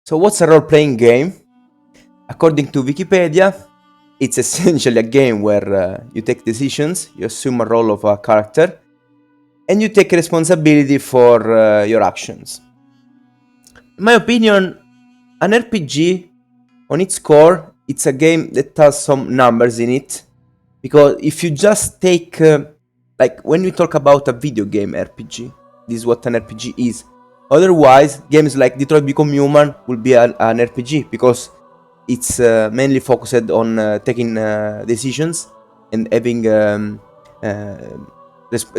So what's a role-playing game? According to Wikipedia, it's essentially a game where you take decisions, you assume a role of a character, and you take responsibility for your actions. In my opinion, an RPG, on its core, it's a game that has some numbers in it. Because if you just take, like when we talk about a video game RPG, this is what an RPG is. Otherwise, games like Detroit Become Human will be an RPG because it's mainly focused on taking decisions and having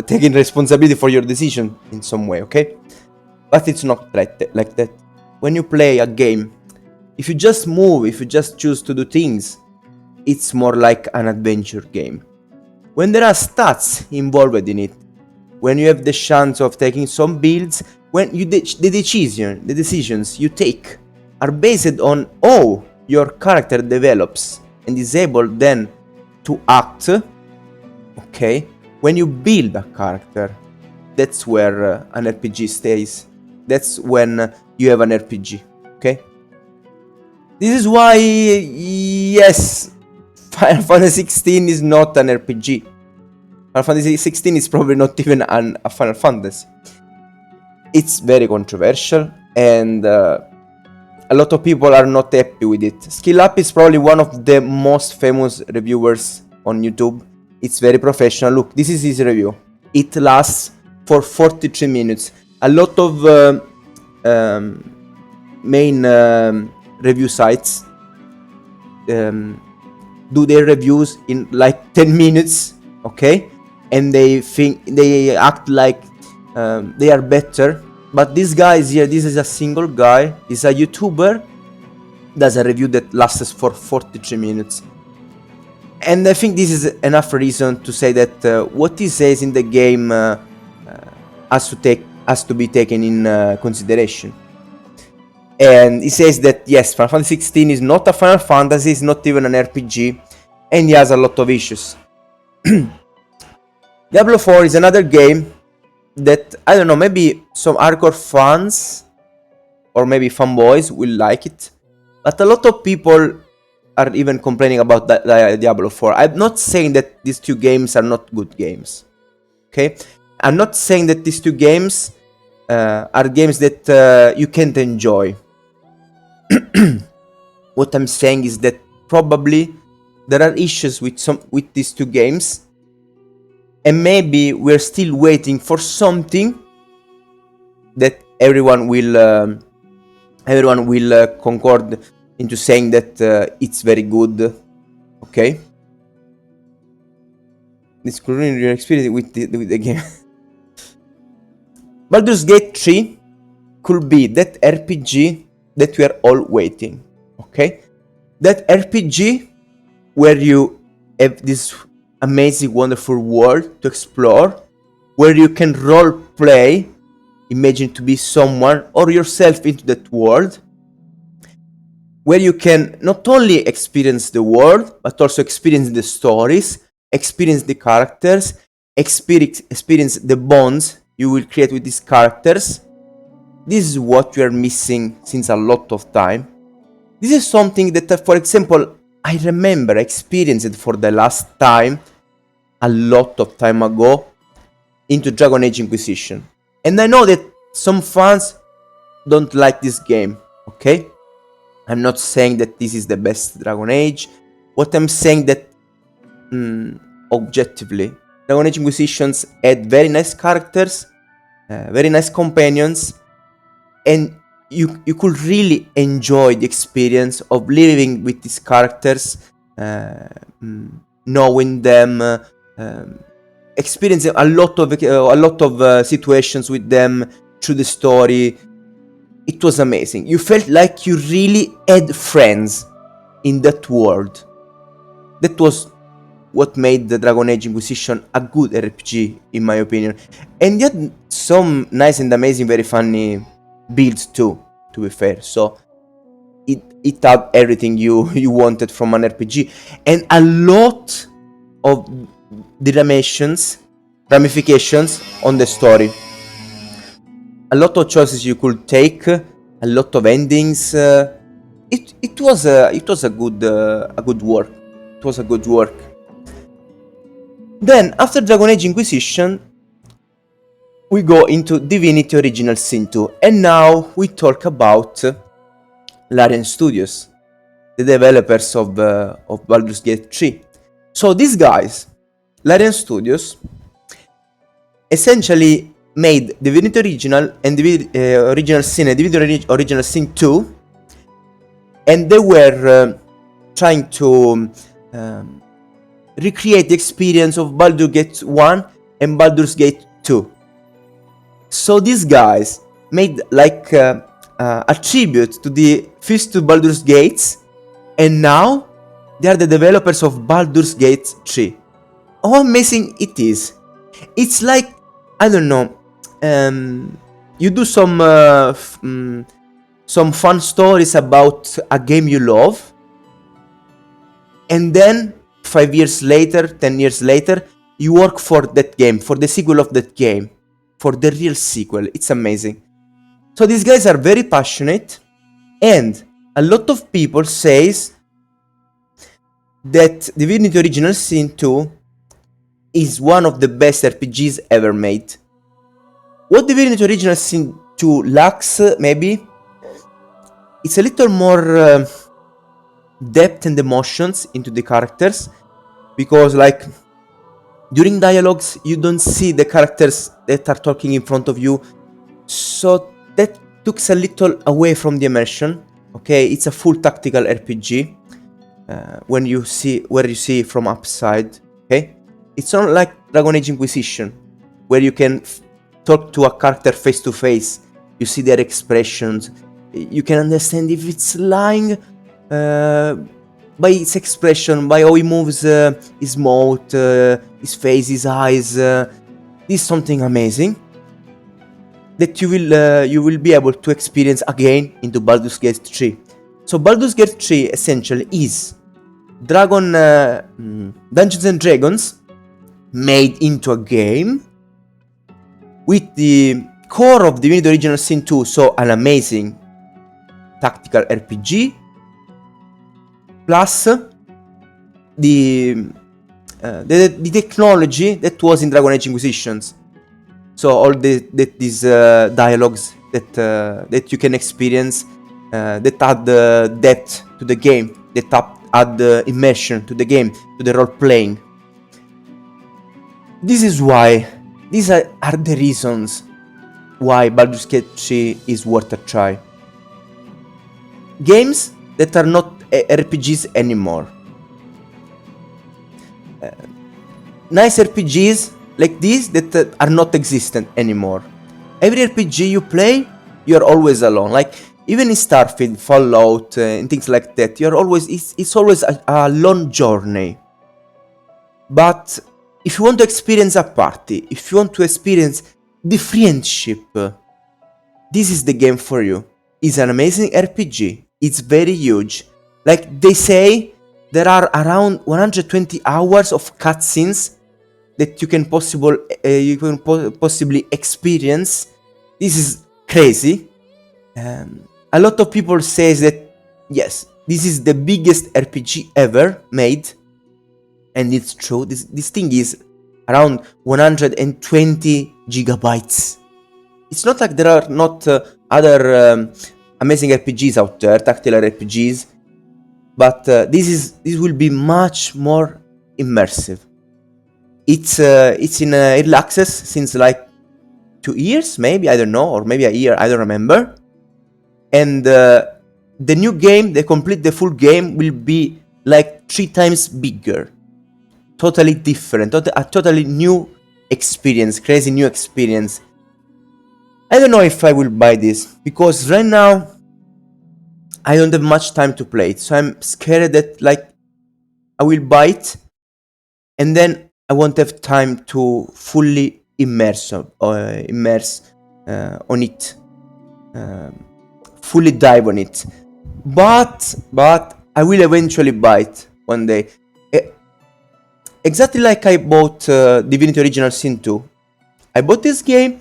taking responsibility for your decision in some way, okay? But it's not like that. When you play a game, if you just move, if you just choose to do things, it's more like an adventure game. When there are stats involved in it, when you have the chance of taking some builds, when you the decisions you take are based on how your character develops and is able then to act, okay? When you build a character, that's where an RPG stays. That's when you have an RPG, okay? This is why, yes, Final Fantasy 16 is not an RPG. Final Fantasy 16 is probably not even a Final Fantasy. It's very controversial, and a lot of people are not happy with it. Skill Up is probably one of the most famous reviewers on YouTube. It's very professional. Look, this is his review. It lasts for 43 minutes. A lot of main review sites do their reviews in like 10 minutes, okay? And they act like they are better. But this guy is here, this is a single guy, he's a YouTuber, does a review that lasts for 43 minutes. And I think this is enough reason to say that what he says in the game has to be taken in consideration. And he says that yes, Final Fantasy 16 is not a Final Fantasy, it's not even an RPG, and he has a lot of issues. Diablo 4 is another game that, I don't know, maybe some hardcore fans or maybe fanboys will like it, but a lot of people are even complaining about Diablo 4. I'm not saying that these two games are not good games, okay? I'm not saying that these two games are games that you can't enjoy. What I'm saying is that probably there are issues with these two games, and maybe we're still waiting for something that everyone will concord into saying that it's very good, okay? Describing your experience with the game. Baldur's Gate 3 could be that RPG that we are all waiting, okay? That RPG where you have this amazing, wonderful world to explore, where you can role play, imagine to be someone or yourself into that world, where you can not only experience the world, but also experience the stories, experience the characters, experience the bonds you will create with these characters. This is what we are missing since a lot of time. This is something that, for example, I remember experienced for the last time, a lot of time ago, into Dragon Age Inquisition. And I know that some fans don't like this game, okay? I'm not saying that this is the best Dragon Age. What I'm saying that, objectively, Dragon Age Inquisitions had very nice characters, very nice companions, and you could really enjoy the experience of living with these characters, knowing them, experiencing a lot of situations with them through the story. It was amazing. You felt like you really had friends in that world. That was what made the Dragon Age Inquisition a good RPG, in my opinion. And yet some nice and amazing, very funny builds too, to be fair. So it had everything you wanted from an RPG, and a lot of the ramifications on the story. A lot of choices you could take a lot of endings. It was a good work. It was a good work. Then after Dragon Age Inquisition, we go into Divinity Original Sin 2, and now we talk about Larian Studios, the developers of Baldur's Gate 3. So these guys, Larian Studios, essentially made Divinity Original and Original Sin and Divinity Original Sin 2, and they were trying to recreate the experience of Baldur's Gate 1 and Baldur's Gate 2. So these guys made like a tribute to the first two Baldur's Gates, and now they are the developers of Baldur's Gate 3. How amazing it is! It's like, I don't know, you do some fun stories about a game you love, and then 5 years later, 10 years later, you work for that game, for the sequel of that game, for the real sequel. It's amazing. So these guys are very passionate, and a lot of people says that Divinity Original Sin 2 is one of the best RPGs ever made. What Divinity Original Sin 2 lacks, maybe, it's a little more depth and emotions into the characters, because like during dialogues you don't see the characters that are talking in front of you, so that takes a little away from the immersion. Okay, it's a full tactical RPG when you see from upside. Okay, it's not like Dragon Age Inquisition where you can talk to a character face to face. You see their expressions, you can understand if it's lying by its expression, by how he moves his mouth, his face, his eyes. This is something amazing that you will be able to experience again into Baldur's Gate 3. So Baldur's Gate 3 essentially is Dungeons and Dragons made into a game with the core of Divinity Original Sin 2, so an amazing tactical RPG, plus the technology that was in Dragon Age Inquisitions. So all these dialogues that you can experience, that add depth to the game, that add immersion to the game, to the role playing. These are the reasons why Baldur's Gate 3 is worth a try. Games that are not RPGs anymore. Nice RPGs like these that are not existent anymore. Every RPG you play, you're always alone. Like even in Starfield, Fallout, and things like that, it's always a long journey. But if you want to experience a party, if you want to experience the friendship, this is the game for you. It's an amazing RPG. It's very huge. Like they say, there are around 120 hours of cutscenes that you can possibly experience. This is crazy. A lot of people say that yes, this is the biggest RPG ever made, and it's true. This thing is around 120 gigabytes. It's not like there are not other amazing RPGs out there, tactile RPGs, but this will be much more immersive. It's in early access since like 2 years, maybe, I don't know, or maybe a year, I don't remember. And the new game, the full game, will be like 3 times bigger. Totally different, a totally new experience, crazy new experience. I don't know if I will buy this, because right now I don't have much time to play it, so I'm scared that like I will buy it and then I won't have time to fully immerse on it, fully dive on it. But I will eventually buy it one day. Exactly like I bought Divinity Original Sin 2. I bought this game,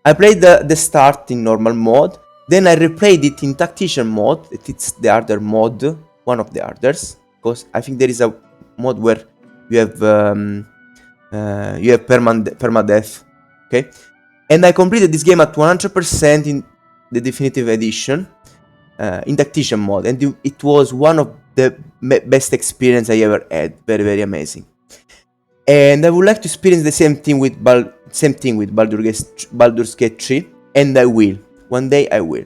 I played the start in normal mode, Then I replayed it in tactician mode. It's the harder mode, one of the hardest, because I think there is a mode where you have permadeath. Okay, and I completed this game at 100% in the definitive edition, in tactician mode, and it was one of the best experience I ever had. Very, very amazing. And I would like to experience the same thing with Baldur's Gate 3, and I will. One day I will.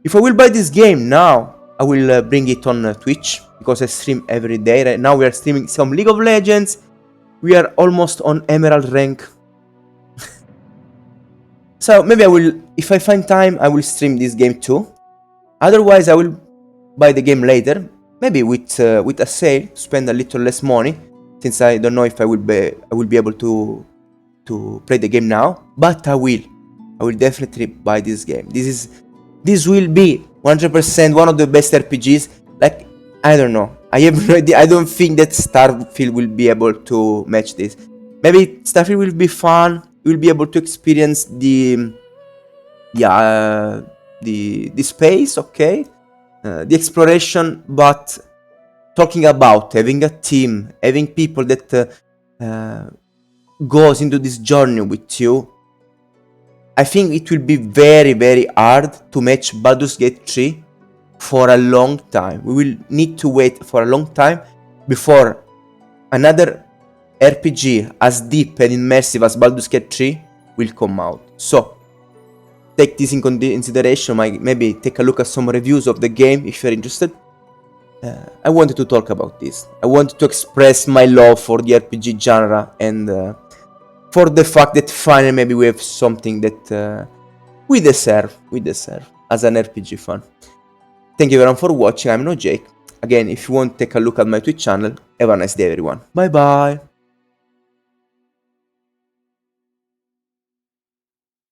If I will buy this game now, I will bring it on Twitch, because I stream every day. Right now we are streaming some League of Legends. We are almost on Emerald rank. So maybe I will, if I find time, I will stream this game too. Otherwise, I will buy the game later, maybe with a sale, spend a little less money, since I don't know if I will be able to play the game now. But I will definitely buy this game. This will be 100% one of the best RPGs. Like, I don't know, I have no idea. I don't think that Starfield will be able to match this. Maybe Starfield will be fun. You will be able to experience the space, okay, the exploration, but talking about having a team, having people that goes into this journey with you, I think it will be very, very hard to match Baldur's Gate 3 for a long time. We will need to wait for a long time before another RPG as deep and immersive as Baldur's Gate 3 will come out. So take this in consideration. Maybe take a look at some reviews of the game if you're interested. I wanted to talk about this. I wanted to express my love for the RPG genre, and for the fact that finally maybe we have something that we deserve as an RPG fan. Thank you everyone for watching. I'm no Jake. Again, if you want to take a look at my Twitch channel, have a nice day everyone. Bye bye.